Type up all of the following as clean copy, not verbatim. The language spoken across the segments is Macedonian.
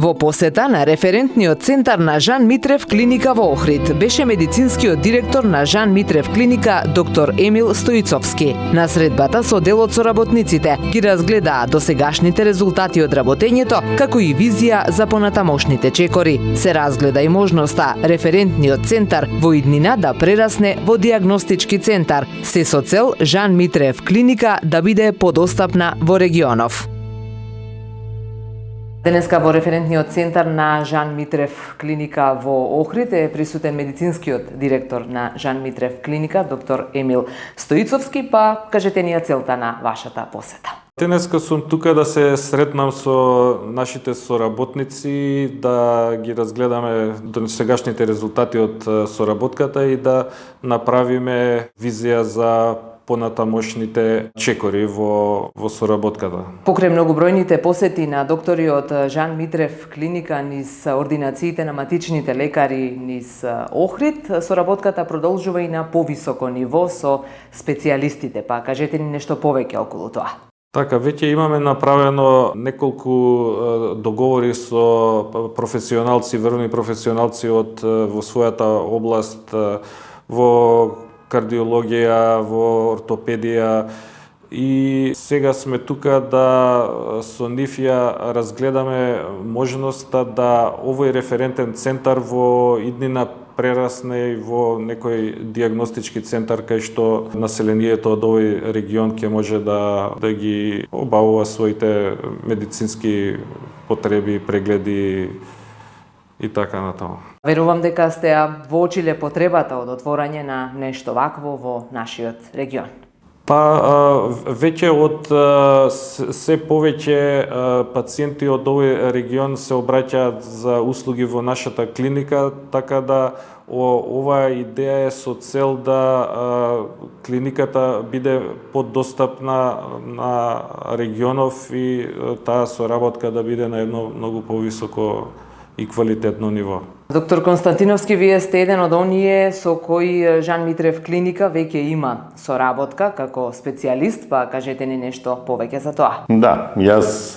Во посета на референтниот центар на Жан Митрев клиника во Охрид беше медицинскиот директор на Жан Митрев клиника доктор Емил Стоицовски. На средбата со дел од соработниците ги разгледаа досегашните резултати од работењето, како и визија за понатамошните чекори. Се разгледа и можноста референтниот центар во иднина да прерасне во дијагностички центар, се со цел Жан Митрев клиника да биде подостапна во регионов. Денеска во референтниот центар на Жан Митрев клиника во Охрид е присутен медицинскиот директор на Жан Митрев клиника, доктор Емил Стоицовски, па кажете ни целта на вашата посета. Денеска сум тука да се сретнам со нашите соработници, да ги разгледаме досегашните резултати од соработката и да направиме визија за понатамошните чекори во соработката. Покрај многобројните посети на докториот Жан Митрев клиника низ ординациите на матичните лекари низ Охрид, соработката продолжува и на повисоко ниво со специјалистите. Па кажете ни нешто повеќе околу тоа. Така, веќе имаме направено неколку договори со професионалци, врвни професионалци во својата област, во кардиологија, во ортопедија, и сега сме тука да со нив ја разгледаме можноста да овој референтен центар во иднина прерасне во некој дијагностички центар кај што населението од овој регион ќе може да ги обавува своите медицински потреби, прегледи и така натаму. Верувам дека сте ја воочиле потребата од отворање на нешто вакво во нашиот регион. Па, веќе од се повеќе пациенти од овој регион се обраќаат за услуги во нашата клиника, така да оваа идеја е со цел да клиниката биде поддостапна на регионов и таа соработка да биде на едно многу повисоко и квалитетно ниво. Доктор Константиновски, вие сте еден од оние со кои Жан Митрев клиника веќе има соработка како специјалист, па кажете ни нешто повеќе за тоа. Да, јас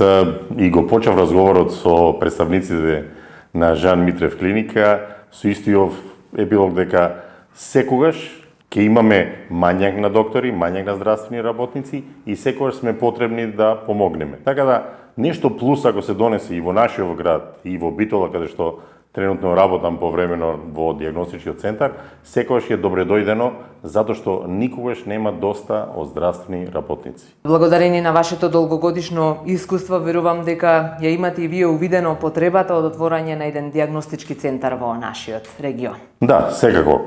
и го почнав разговорот со представниците на Жан Митрев клиника со истиот епилог дека секогаш ќе имаме мањак на доктори, мањак на здравствени работници и секогаш сме потребни да помогнеме. Така да нешто плюс ако се донесе и во нашиот град и во Битола, каде што тренутно работам повремено во дијагностичкиот центар, секогаш е добре дојдено, затоа што никогаш нема доста од здравствени работници. Благодарение на вашето долгогодишно искуство, верувам дека ја имате и вие увидено потребата од отворање на еден дијагностички центар во нашиот регион. Да, секако.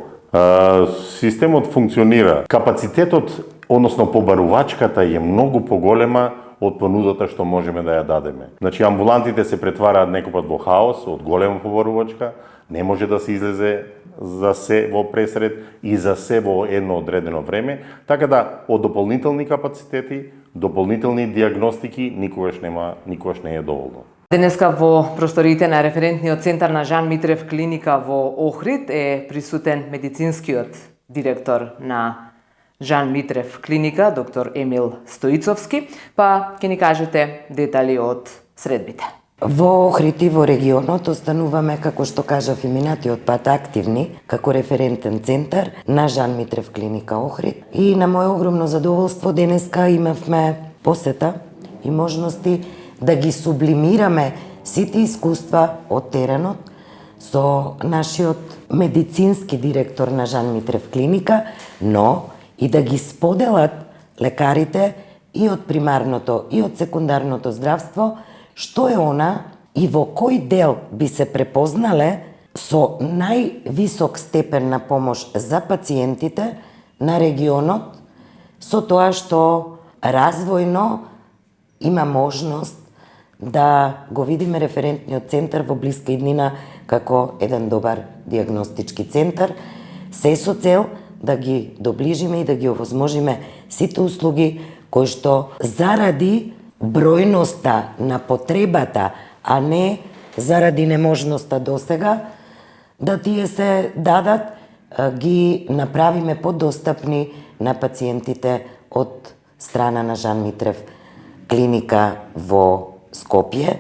Системот функционира. Капацитетот, односно побарувачката е многу поголема од понудата што можеме да ја дадеме. Значи, амбулантите се претвараат некој во хаос од голема побарувачка, не може да се излезе за се во пресред и за се во едно одредено време, така да од дополнителни капацитети, дополнителни дијагностики никогаш не е доволно. Денеска во просториите на референтниот центар на Жан Митрев клиника во Охрид е присутен медицинскиот директор на Жан Митрев клиника, доктор Емил Стоицовски, па ќе ни кажете детали од средбите. Во Охрид и во регионот остануваме, како што кажав и минатиот пат, активни како референтен центар на Жан Митрев клиника Охрид. И на моје огромно задоволство денеска имавме посета и можности да ги сублимираме сите искуства од теренот со нашиот медицински директор на Жан Митрев клиника, но и да ги споделат лекарите и од примарното и од секундарното здравство, што е она и во кој дел би се препознале со највисок степен на помош за пациентите на регионот, со тоа што развојно има можност да го видиме референтниот центар во блиска иднина како еден добар дијагностички центар, се со цел да ги доближиме и да ги овозможиме сите услуги кои што заради бројноста на потребата, а не заради неможноста досега, да тие се дадат, ги направиме подостапни на пациентите од страна на Жан Митрев клиника во Скопје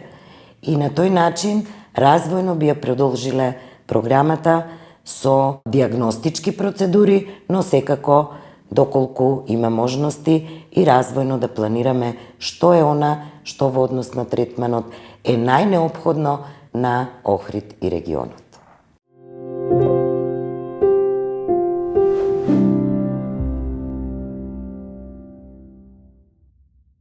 И на тој начин развојно би ја продолжиле програмата со диагностички процедури, но секако доколку има можности и развојно да планираме што е она што во однос на третманот е најнеопходно на Охрид и регионот.